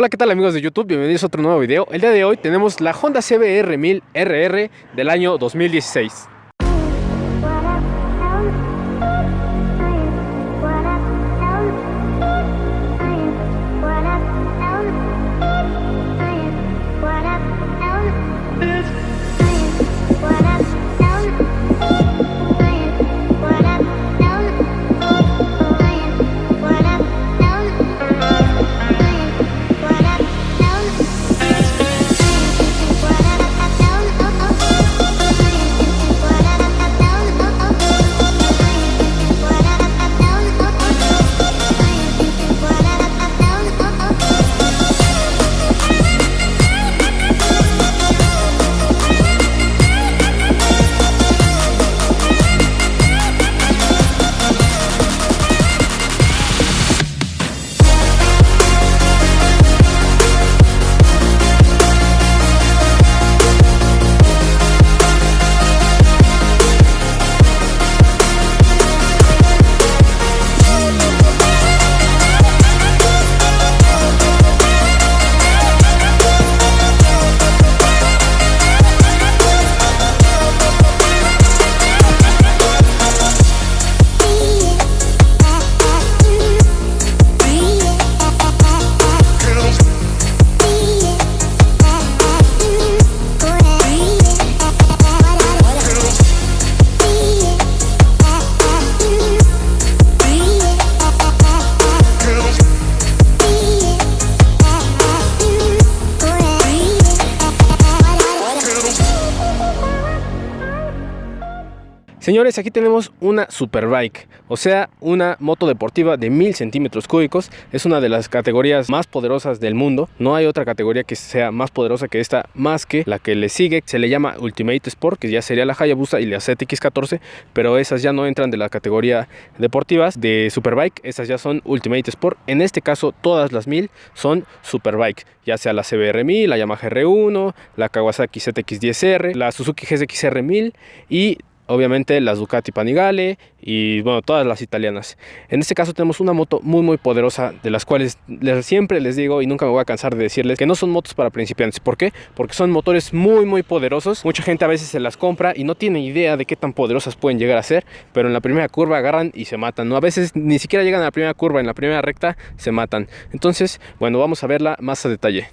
Hola, ¿qué tal amigos de YouTube? Bienvenidos a otro nuevo video. El día de hoy tenemos la Honda CBR 1000 RR del año 2016. Señores, aquí tenemos una Superbike, o sea, una moto deportiva de 1000 centímetros cúbicos. Es una de las categorías más poderosas del mundo. No hay otra categoría que sea más poderosa que esta, más que la que le sigue. Se le llama Ultimate Sport, que ya sería la Hayabusa y la ZX14, pero esas ya no entran de la categoría deportivas de Superbike. Esas ya son Ultimate Sport. En este caso, todas las 1000 son Superbike, ya sea la CBR 1000, la Yamaha R1, la Kawasaki ZX10R, la Suzuki GSX-R 1000 y obviamente las Ducati Panigale y bueno, todas las italianas. En este caso tenemos una moto muy poderosa, de las cuales siempre les digo y nunca me voy a cansar de decirles que no son motos para principiantes. ¿Por qué? Porque son motores muy poderosos. Mucha gente a veces se las compra y no tiene idea de qué tan poderosas pueden llegar a ser, pero en la primera curva agarran y se matan, ¿no? A veces ni siquiera llegan a la primera curva, en la primera recta se matan. Entonces, bueno, vamos a verla más a detalle.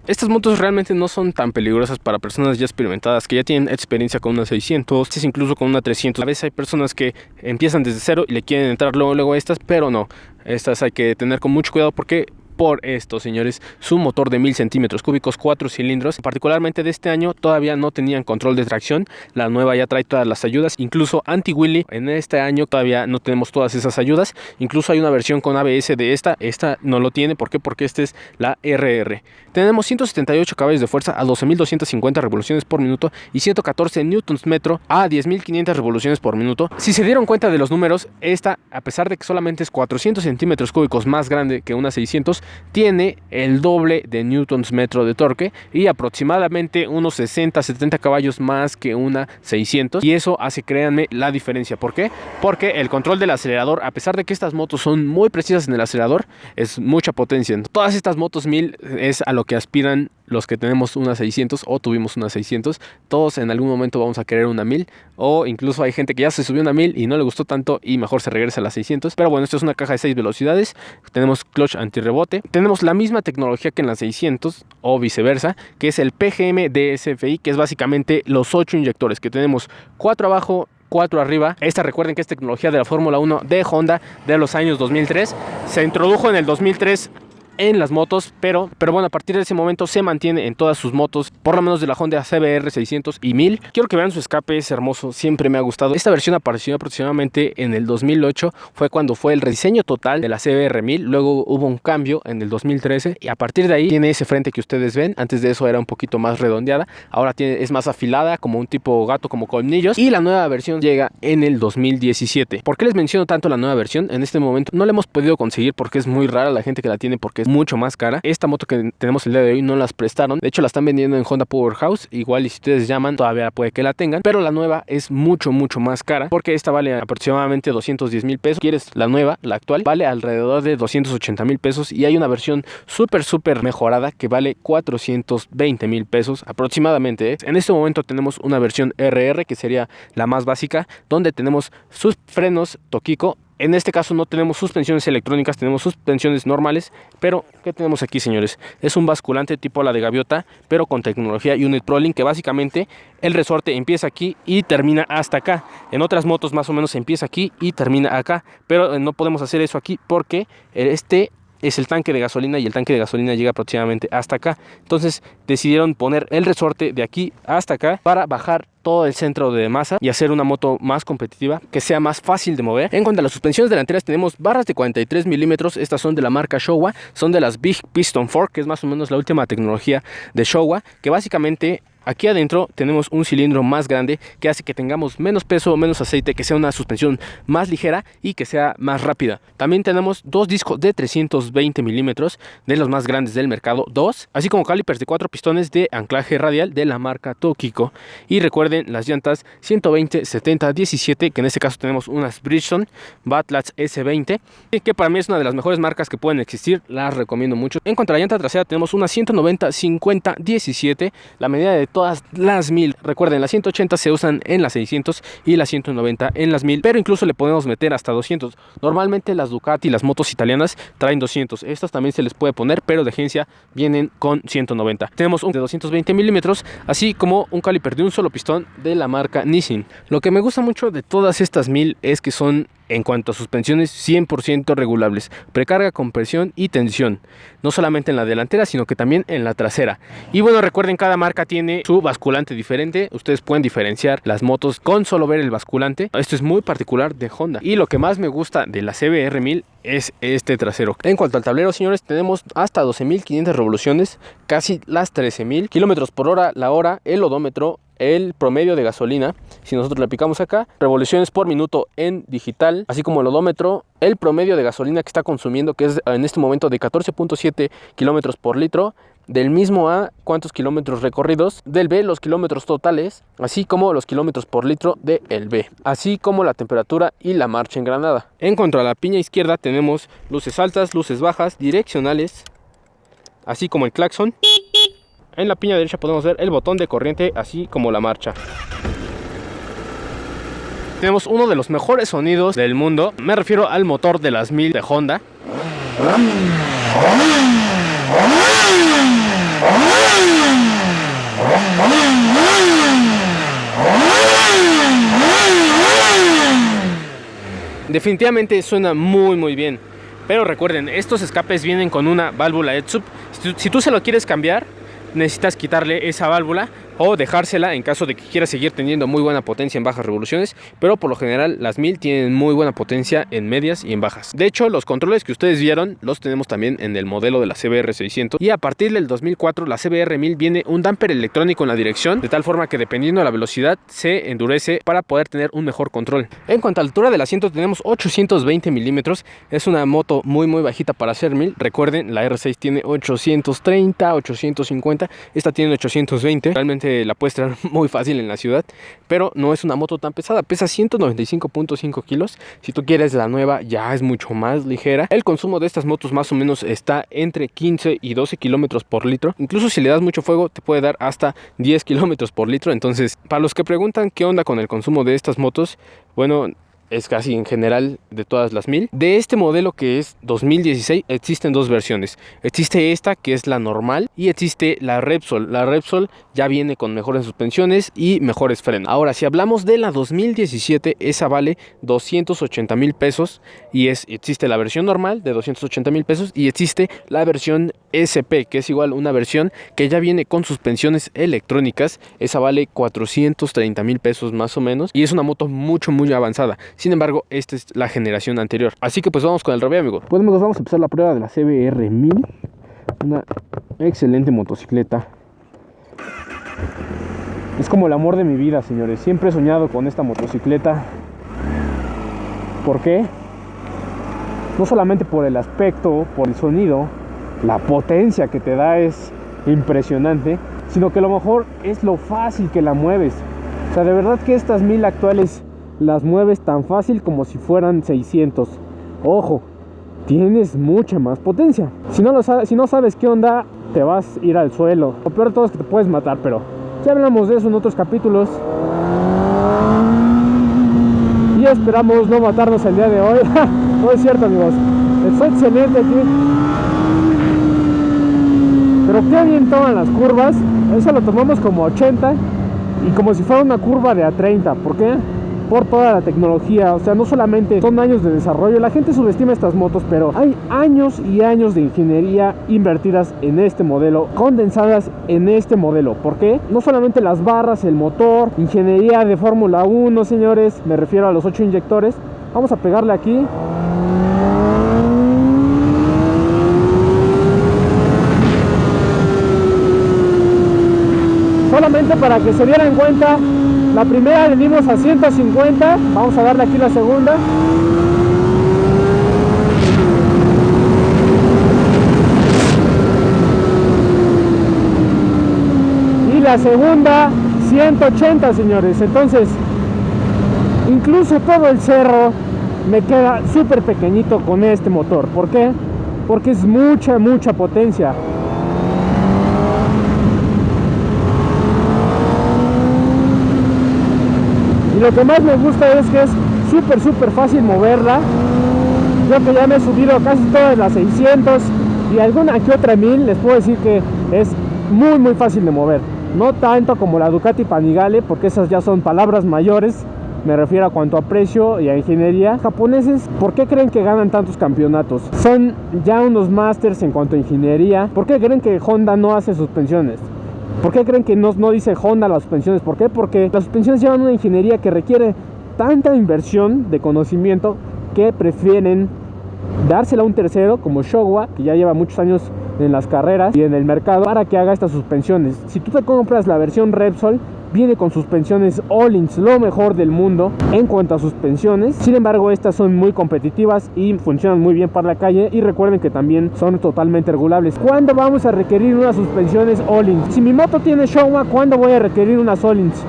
Estas motos realmente no son tan peligrosas para personas ya experimentadas, que ya tienen experiencia con una 600, incluso con una 300. A veces hay personas que empiezan desde cero y le quieren entrar luego a estas, pero no. Estas hay que tener con mucho cuidado porque por esto, señores, su motor de 1000 centímetros cúbicos, 4 cilindros, particularmente de este año, todavía no tenían control de tracción. La nueva ya trae todas las ayudas, incluso anti-wheelie. En este año todavía no tenemos todas esas ayudas. Incluso hay una versión con ABS de esta no lo tiene. ¿Por qué? Porque esta es la RR. Tenemos 178 caballos de fuerza a 12.250 revoluciones por minuto y 114 newtons metro a 10.500 revoluciones por minuto. Si se dieron cuenta de los números, esta, a pesar de que solamente es 400 centímetros cúbicos más grande que una 600, tiene el doble de newtons metro de torque y aproximadamente unos 60-70 caballos más que una 600, y eso hace, créanme, la diferencia. ¿Por qué? Porque el control del acelerador, a pesar de que estas motos son muy precisas en el acelerador, es mucha potencia. Todas estas motos 1000 es a lo que aspiran los que tenemos una 600 o tuvimos una 600. Todos en algún momento vamos a querer una 1000, o incluso hay gente que ya se subió una 1000 y no le gustó tanto y mejor se regresa a la 600. Pero bueno, esto es una caja de 6 velocidades, tenemos clutch antirrebote, tenemos la misma tecnología que en la 600 o viceversa, que es el PGM DSFI, que es básicamente los 8 inyectores, que tenemos 4 abajo, 4 arriba. Esta, recuerden que es tecnología de la Fórmula 1 de Honda de los años 2003. Se introdujo en el 2003 en las motos, pero bueno, a partir de ese momento se mantiene en todas sus motos, por lo menos de la Honda CBR 600 y 1000. Quiero que vean su escape, es hermoso, siempre me ha gustado. Esta versión apareció aproximadamente en el 2008, fue cuando fue el rediseño total de la CBR 1000. Luego hubo un cambio en el 2013 y a partir de ahí tiene ese frente que ustedes ven. Antes de eso era un poquito más redondeada, ahora es más afilada, como un tipo gato, como colmillos, y la nueva versión llega en el 2017. ¿Por qué les menciono tanto la nueva versión? En este momento no la hemos podido conseguir porque es muy rara la gente que la tiene, porque es mucho más cara. Esta moto que tenemos el día de hoy no las prestaron, de hecho la están vendiendo en Honda Powerhouse, igual y si ustedes llaman todavía puede que la tengan, pero la nueva es mucho más cara, porque esta vale aproximadamente 210,000 pesos. Quieres la nueva, la actual, vale alrededor de 280,000 pesos, y hay una versión súper mejorada que vale 420,000 pesos aproximadamente, ¿eh? En este momento tenemos una versión RR, que sería la más básica, donde tenemos sus frenos Tokiko. En este caso no tenemos suspensiones electrónicas, tenemos suspensiones normales. Pero ¿qué tenemos aquí, señores? Es un basculante tipo la de gaviota, pero con tecnología Unit Prolink, que básicamente el resorte empieza aquí y termina hasta acá. En otras motos más o menos empieza aquí y termina acá, pero no podemos hacer eso aquí porque este es el tanque de gasolina, y el tanque de gasolina llega aproximadamente hasta acá. Entonces decidieron poner el resorte de aquí hasta acá para bajar todo el centro de masa y hacer una moto más competitiva, que sea más fácil de mover. En cuanto a las suspensiones delanteras, tenemos barras de 43 milímetros. Estas son de la marca Showa, son de las Big Piston Fork, que es más o menos la última tecnología de Showa, que básicamente aquí adentro tenemos un cilindro más grande que hace que tengamos menos peso, menos aceite, que sea una suspensión más ligera y que sea más rápida. También tenemos dos discos de 320 milímetros, de los más grandes del mercado, así como calipers de 4 pistones de anclaje radial de la marca Tokiko. Y recuerden las llantas 120, 70, 17, que en este caso tenemos unas Bridgestone Batlats S20, que para mí es una de las mejores marcas que pueden existir, las recomiendo mucho. En cuanto a la llanta trasera, tenemos una 190, 50, 17, la medida de todas las 1000. Recuerden, las 180 se usan en las 600 y las 190 en las 1000, pero incluso le podemos meter hasta 200. Normalmente las Ducati, las motos italianas, traen 200. Estas también se les puede poner, pero de agencia vienen con 190. Tenemos un de 220 milímetros, así como un caliper de un solo pistón de la marca Nissin. Lo que me gusta mucho de todas estas 1000 es que son, en cuanto a suspensiones, 100% regulables, precarga, compresión y tensión, no solamente en la delantera sino que también en la trasera. Y bueno, recuerden, cada marca tiene su basculante diferente. Ustedes pueden diferenciar las motos con solo ver el basculante. Esto es muy particular de Honda, y lo que más me gusta de la CBR 1000 es este trasero. En cuanto al tablero, señores, tenemos hasta 12,500 revoluciones, casi las 13,000 kilómetros por hora la hora, el odómetro, el promedio de gasolina, si nosotros le aplicamos acá, revoluciones por minuto en digital, así como el odómetro, el promedio de gasolina que está consumiendo, que es en este momento de 14.7 kilómetros por litro. Del mismo A, cuántos kilómetros recorridos, del B, los kilómetros totales, así como los kilómetros por litro del B, así como la temperatura y la marcha engranada. En cuanto a la piña izquierda, tenemos luces altas, luces bajas, direccionales, así como el claxon. En la piña derecha podemos ver el botón de corriente, así como la marcha. Tenemos uno de los mejores sonidos del mundo. Me refiero al motor de las 1000 de Honda. Definitivamente suena muy bien. Pero recuerden, estos escapes vienen con una válvula Edsub. Si tú se lo quieres cambiar, necesitas quitarle esa válvula o dejársela en caso de que quieras seguir teniendo muy buena potencia en bajas revoluciones, pero por lo general las 1000 tienen muy buena potencia en medias y en bajas. De hecho, los controles que ustedes vieron los tenemos también en el modelo de la CBR 600, y a partir del 2004 la CBR 1000 viene un damper electrónico en la dirección, de tal forma que dependiendo de la velocidad se endurece para poder tener un mejor control. En cuanto a la altura del asiento, tenemos 820 milímetros, es una moto muy bajita para ser 1000. Recuerden, la R6 tiene 830, 850, esta tiene 820, realmente la puedes traer muy fácil en la ciudad, pero no es una moto tan pesada, pesa 195.5 kilos. Si tú quieres la nueva, ya es mucho más ligera. El consumo de estas motos más o menos está entre 15 y 12 kilómetros por litro. Incluso si le das mucho fuego te puede dar hasta 10 kilómetros por litro. Entonces, para los que preguntan qué onda con el consumo de estas motos, bueno, es casi en general de todas las 1000. De este modelo, que es 2016, existen dos versiones. Existe esta, que es la normal, y existe la Repsol. La Repsol ya viene con mejores suspensiones y mejores frenos. Ahora, si hablamos de la 2017, esa vale 280,000 pesos, y existe la versión normal de 280,000 pesos, y existe la versión SP, que es igual una versión que ya viene con suspensiones electrónicas. Esa vale 430,000 pesos más o menos, y es una moto muy avanzada. Sin embargo, esta es la generación anterior. Así que pues vamos con el review, amigos. Pues amigos, vamos a empezar la prueba de la CBR 1000. Una excelente motocicleta. Es como el amor de mi vida, señores. Siempre he soñado con esta motocicleta. ¿Por qué? No solamente por el aspecto, por el sonido, la potencia que te da es impresionante, sino que a lo mejor es lo fácil que la mueves. O sea, de verdad que estas 1000 actuales las mueves tan fácil como si fueran 600. Ojo, tienes mucha más potencia. Si no sabes qué onda, te vas a ir al suelo. Lo peor de todo es que te puedes matar, pero ya hablamos de eso en otros capítulos. Y esperamos no matarnos el día de hoy. No es cierto, amigos. Fue excelente aquí. Pero qué bien toman las curvas. Eso lo tomamos como 80 y como si fuera una curva de a 30. ¿Por qué? Por toda la tecnología. O sea, no solamente son años de desarrollo. La gente subestima estas motos, pero hay años y años de ingeniería invertidas en este modelo, condensadas en este modelo. ¿Por qué? No solamente las barras, el motor, ingeniería de Fórmula 1, señores. Me refiero a los 8 inyectores. Vamos a pegarle aquí. Solamente para que se dieran cuenta, la primera le dimos a 150, vamos a darle aquí la segunda. Y la segunda 180, señores. Entonces, incluso todo el cerro me queda súper pequeñito con este motor. ¿Por qué? Porque es mucha potencia. Y lo que más me gusta es que es súper fácil moverla. Yo que ya me he subido casi todas las 600 y alguna que otra 1000, les puedo decir que es muy fácil de mover. No tanto como la Ducati Panigale, porque esas ya son palabras mayores. Me refiero a cuanto a precio y a ingeniería. Japoneses, ¿por qué creen que ganan tantos campeonatos? Son ya unos masters en cuanto a ingeniería. ¿Por qué creen que Honda no hace suspensiones? ¿Por qué creen que no dice Honda las suspensiones? ¿Por qué? Porque las suspensiones llevan una ingeniería que requiere tanta inversión de conocimiento que prefieren dársela a un tercero como Showa, que ya lleva muchos años en las carreras y en el mercado, para que haga estas suspensiones. Si tú te compras la versión Repsol, viene con suspensiones Öhlins, lo mejor del mundo en cuanto a suspensiones. Sin embargo, estas son muy competitivas y funcionan muy bien para la calle. Y recuerden que también son totalmente regulables. ¿Cuándo vamos a requerir unas suspensiones Öhlins? Si mi moto tiene Showa, ¿cuándo voy a requerir unas Öhlins?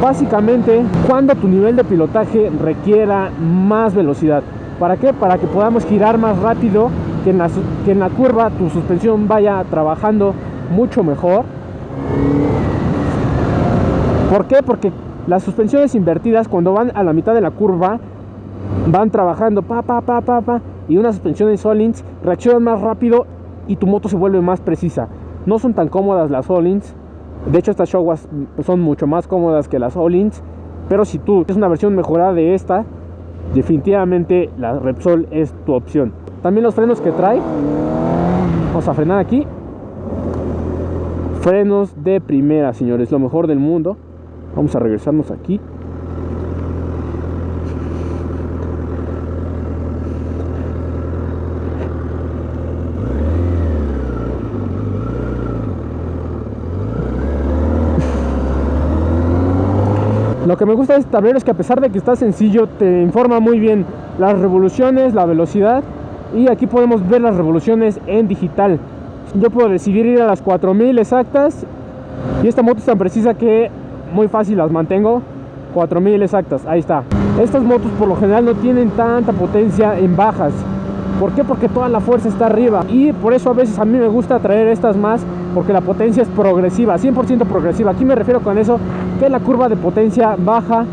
Básicamente, cuando tu nivel de pilotaje requiera más velocidad. ¿Para qué? Para que podamos girar más rápido, que en la curva tu suspensión vaya trabajando mucho mejor. ¿Por qué? Porque las suspensiones invertidas, cuando van a la mitad de la curva, van trabajando y unas suspensiones Öhlins reaccionan más rápido y tu moto se vuelve más precisa. No son tan cómodas las Öhlins. De hecho, estas Showas son mucho más cómodas que las Öhlins. Pero si tú tienes una versión mejorada de esta, definitivamente la Repsol es tu opción. También los frenos que trae. Vamos a frenar aquí. Frenos de primera, señores, lo mejor del mundo. Vamos a regresarnos aquí. Lo que me gusta de este tablero es que a pesar de que está sencillo, te informa muy bien las revoluciones, la velocidad. Y aquí podemos ver las revoluciones en digital. Yo puedo decidir ir a las 4000 exactas. Y esta moto es tan precisa que muy fácil las mantengo. 4000 exactas, ahí está. Estas motos por lo general no tienen tanta potencia en bajas. ¿Por qué? Porque toda la fuerza está arriba. Y por eso a veces a mí me gusta traer estas más, porque la potencia es progresiva, 100% progresiva. Aquí me refiero con eso que la curva de potencia baja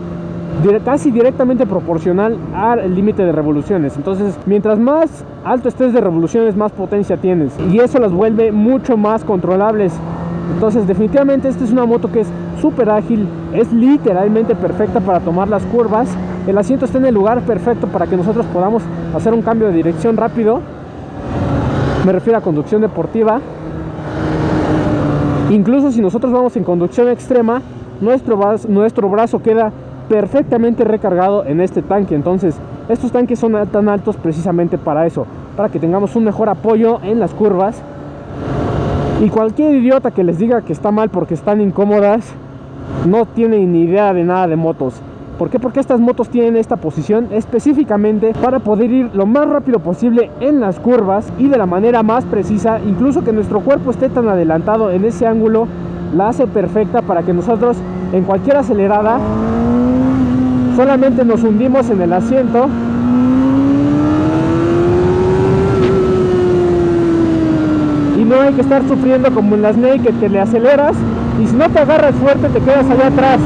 casi directamente proporcional al límite de revoluciones. Entonces, mientras más alto estés de revoluciones, más potencia tienes. Y eso las vuelve mucho más controlables. Entonces, definitivamente esta es una moto que es súper ágil, es literalmente perfecta para tomar las curvas. El asiento está en el lugar perfecto para que nosotros podamos hacer un cambio de dirección rápido. Me refiero a conducción deportiva. Incluso si nosotros vamos en conducción extrema, nuestro brazo queda perfectamente recargado en este tanque. Entonces, estos tanques son tan altos precisamente para eso, para que tengamos un mejor apoyo en las curvas. Y cualquier idiota que les diga que está mal porque están incómodas, no tiene ni idea de nada de motos. ¿Por qué? Porque estas motos tienen esta posición específicamente para poder ir lo más rápido posible en las curvas y de la manera más precisa. Incluso que nuestro cuerpo esté tan adelantado en ese ángulo la hace perfecta para que nosotros en cualquier acelerada solamente nos hundimos en el asiento y no hay que estar sufriendo como en las Naked, que le aceleras y si no te agarras fuerte te quedas allá atrás.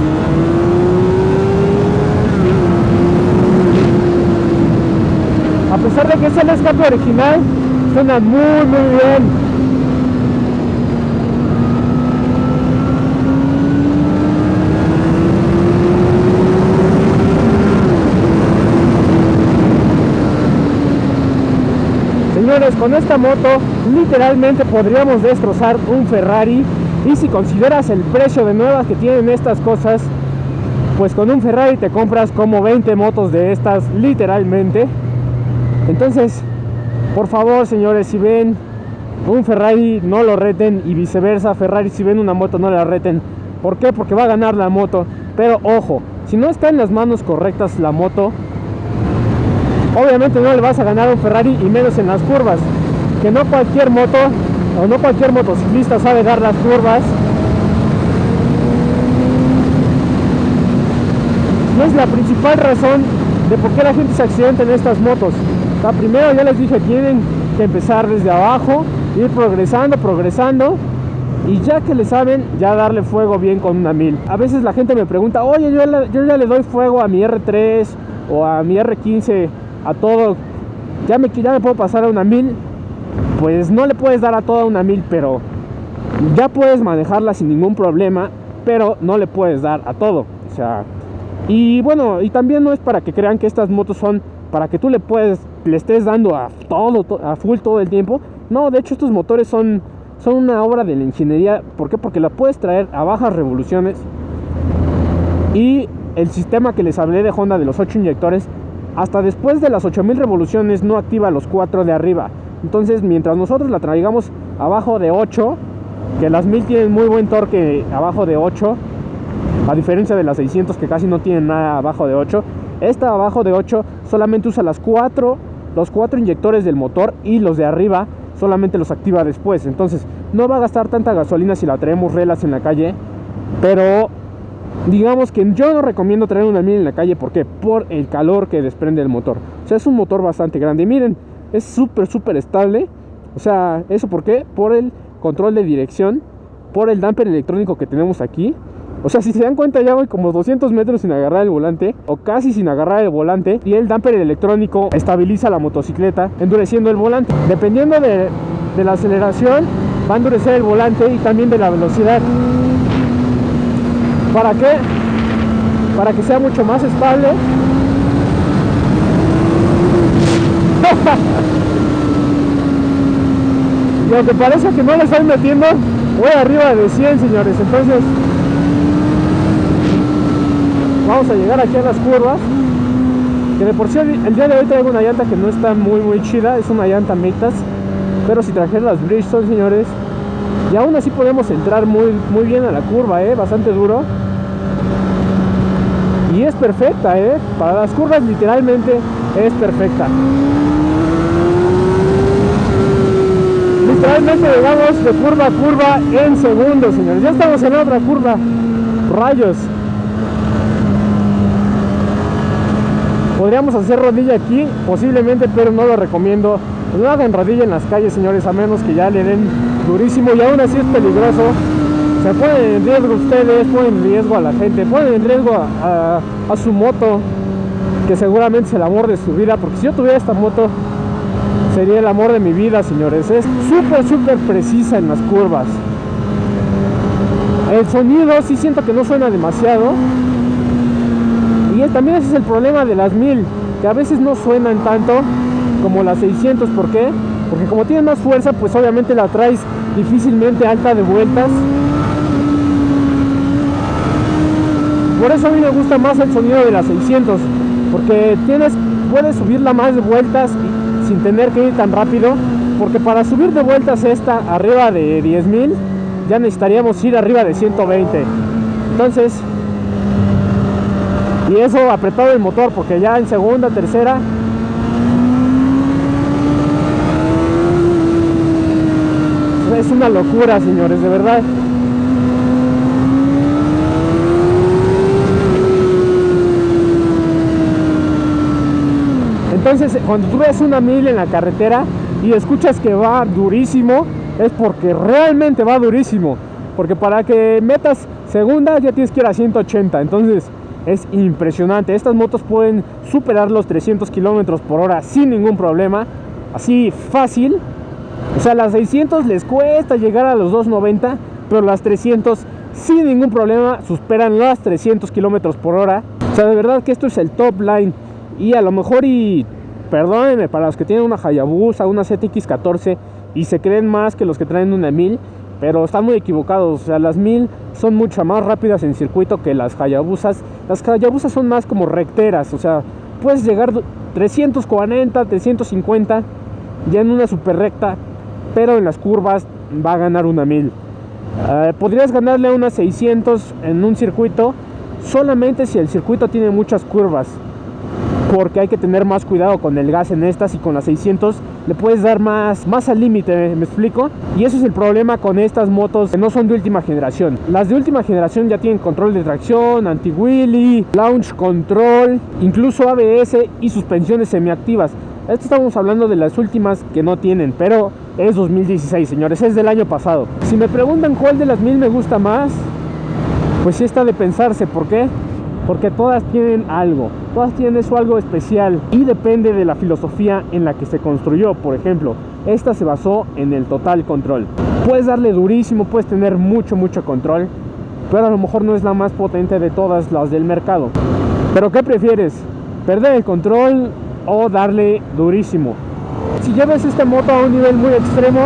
A pesar de que es el escape original, suena muy bien. Señores, con esta moto literalmente podríamos destrozar un Ferrari. Y si consideras el precio de nuevas que tienen estas cosas, pues con un Ferrari te compras como 20 motos de estas literalmente. Entonces, por favor, señores, si ven un Ferrari no lo reten, y viceversa, Ferrari si ven una moto no la reten. ¿Por qué? Porque va a ganar la moto. Pero ojo, si no está en las manos correctas la moto, obviamente no le vas a ganar a un Ferrari, y menos en las curvas. Que no cualquier moto o no cualquier motociclista sabe dar las curvas. Y es la principal razón de por qué la gente se accidenta en estas motos. O sea, primero ya les dije, tienen que empezar desde abajo, ir progresando, y ya que le saben, ya darle fuego bien con una 1000. A veces la gente me pregunta, oye, yo ya le doy fuego a mi R3 o a mi R15, a todo, ya me puedo pasar a una 1000. Pues no le puedes dar a toda una 1000, pero ya puedes manejarla sin ningún problema, pero no le puedes dar a todo. O sea, y bueno, y también no es para que crean que estas motos son para que tú le estés dando a todo, a full todo el tiempo. No, de hecho estos motores son una obra de la ingeniería. ¿Por qué? Porque la puedes traer a bajas revoluciones, y el sistema que les hablé de Honda de los 8 inyectores, hasta después de las 8000 revoluciones no activa los 4 de arriba. Entonces, mientras nosotros la traigamos abajo de 8, que las 1000 tienen muy buen torque abajo de 8, a diferencia de las 600 que casi no tienen nada abajo de 8, esta abajo de 8 solamente usa los 4 inyectores del motor, y los de arriba solamente los activa después. Entonces no va a gastar tanta gasolina si la traemos relas en la calle. Pero digamos que yo no recomiendo traer una 1000 en la calle. ¿Por qué? Por el calor que desprende el motor. O sea, es un motor bastante grande. Miren, es súper estable. O sea, ¿eso por qué? Por el control de dirección, por el damper electrónico que tenemos aquí. O sea, si se dan cuenta, ya voy como 200 metros sin agarrar el volante, o casi sin agarrar el volante, y el damper electrónico estabiliza la motocicleta, endureciendo el volante. Dependiendo de la aceleración, va a endurecer el volante, y también de la velocidad. ¿Para qué? Para que sea mucho más estable. Y aunque parece que no le estoy metiendo, voy arriba de 100, señores. Entonces vamos a llegar aquí a las curvas, que de por sí el día de hoy traigo una llanta que no está muy chida. Es una llanta Metas, pero si trajera las Bridgestone, señores, y aún así podemos entrar muy bien a la curva, bastante duro. Y es perfecta, para las curvas literalmente es perfecta. Literalmente llegamos de curva a curva en segundos, señores. Ya estamos en otra curva. Rayos. Podríamos hacer rodilla aquí, posiblemente, pero no lo recomiendo. No hagan rodilla en las calles, señores, a menos que ya le den durísimo, y aún así es peligroso. Se ponen en riesgo ustedes, ponen en riesgo a la gente, ponen en riesgo a su moto, que seguramente es el amor de su vida. Porque si yo tuviera esta moto, sería el amor de mi vida, señores. Es súper precisa en las curvas. El sonido sí siento que no suena demasiado. Y también ese es el problema de las 1000, que a veces no suenan tanto como las 600. ¿Por qué? Porque como tienen más fuerza, pues obviamente la traes difícilmente alta de vueltas. Por eso a mí me gusta más el sonido de las 600, porque puedes subirla más de vueltas sin tener que ir tan rápido. Porque para subir de vueltas esta arriba de 10,000 ya necesitaríamos ir arriba de 120. Entonces Y eso apretado el motor, porque ya en segunda, tercera es una locura, señores, de verdad. Entonces, cuando tú ves una 1000 en la carretera y escuchas que va durísimo, es porque realmente va durísimo. Porque para que metas segunda ya tienes que ir a 180. Entonces es impresionante. Estas motos pueden superar los 300 kilómetros por hora sin ningún problema. Así fácil. O sea, las 600 les cuesta llegar a los 290, pero las 300 sin ningún problema superan las 300 kilómetros por hora. O sea, de verdad que esto es el top line. Y a lo mejor, y perdónenme para los que tienen una Hayabusa, una ZX14 y se creen más que los que traen una 1000, pero están muy equivocados. O sea, las 1000 son mucho más rápidas en circuito que las Hayabusas. Las Hayabusas son más como recteras, o sea, puedes llegar 340, 350 ya en una super recta, pero en las curvas va a ganar una 1000. Podrías ganarle a una 600 en un circuito solamente si el circuito tiene muchas curvas, porque hay que tener más cuidado con el gas en estas, y con las 600 le puedes dar más al límite, ¿me explico? Y eso es el problema con estas motos que no son de última generación. Las de última generación ya tienen control de tracción, anti-wheelie, launch control, incluso ABS y suspensiones semiactivas. Esto estamos hablando de las últimas que no tienen, pero es 2016, señores, es del año pasado. Si me preguntan cuál de las 1000 me gusta más, pues sí está de pensarse. ¿Por qué? Porque todas tienen algo, todas tienen eso, algo especial, y depende de la filosofía en la que se construyó. Por ejemplo, esta se basó en el total control. Puedes darle durísimo, puedes tener mucho control, pero a lo mejor no es la más potente de todas las del mercado. ¿Pero qué prefieres? ¿Perder el control o darle durísimo? Si llevas esta moto a un nivel muy extremo,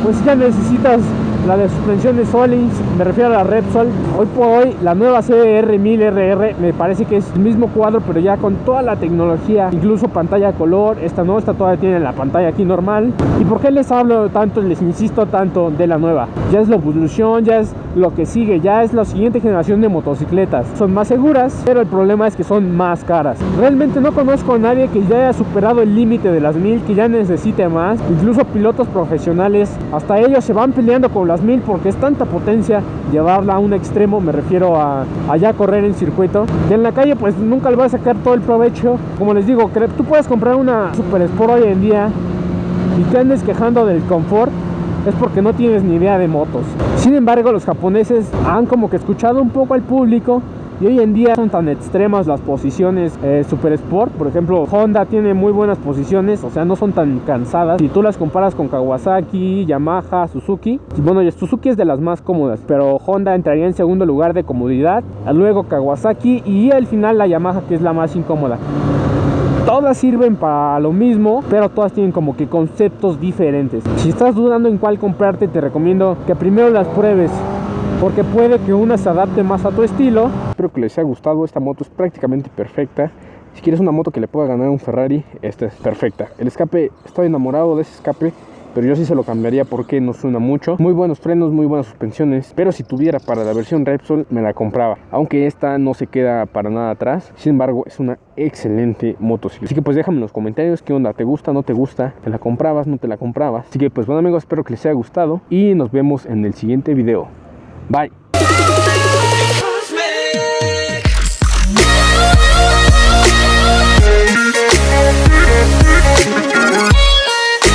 pues ya necesitas la de suspensiones Solings, me refiero a la Repsol. Hoy por hoy la nueva CBR1000RR me parece que es el mismo cuadro, pero ya con toda la tecnología, incluso pantalla a color. Esta no, esta todavía tiene la pantalla aquí normal. ¿Y por qué les hablo tanto, les insisto tanto de la nueva? Ya es la evolución, ya es lo que sigue, ya es la siguiente generación de motocicletas. Son más seguras, pero el problema es que son más caras. Realmente no conozco a nadie que ya haya superado el límite de las 1000, que ya necesite más. Incluso pilotos profesionales, hasta ellos se van peleando con las 1000 porque es tanta potencia llevarla a un extremo. Me refiero a ya correr en circuito, que en la calle pues nunca le vas a sacar todo el provecho. Como les digo, tú puedes comprar una Super Sport hoy en día y te andes quejando del confort, es porque no tienes ni idea de motos. Sin embargo, los japoneses han como que escuchado un poco al público, y hoy en día son tan extremas las posiciones Super Sport. Por ejemplo, Honda tiene muy buenas posiciones, o sea, no son tan cansadas. Si tú las comparas con Kawasaki, Yamaha, Suzuki, bueno, Suzuki es de las más cómodas, pero Honda entraría en segundo lugar de comodidad, luego Kawasaki y al final la Yamaha, que es la más incómoda. Todas sirven para lo mismo, pero todas tienen como que conceptos diferentes. Si estás dudando en cuál comprarte, te recomiendo que primero las pruebes, porque puede que una se adapte más a tu estilo. Espero que les haya gustado. Esta moto es prácticamente perfecta. Si quieres una moto que le pueda ganar a un Ferrari, esta es perfecta. El escape, estoy enamorado de ese escape, pero yo sí se lo cambiaría porque no suena mucho. Muy buenos frenos, muy buenas suspensiones, pero si tuviera para la versión Repsol me la compraba, aunque esta no se queda para nada atrás. Sin embargo, es una excelente motocicleta. Así que pues déjame en los comentarios qué onda, ¿te gusta, no te gusta? ¿Te la comprabas, no te la comprabas? Así que pues bueno amigos, espero que les haya gustado y nos vemos en el siguiente video. Bye.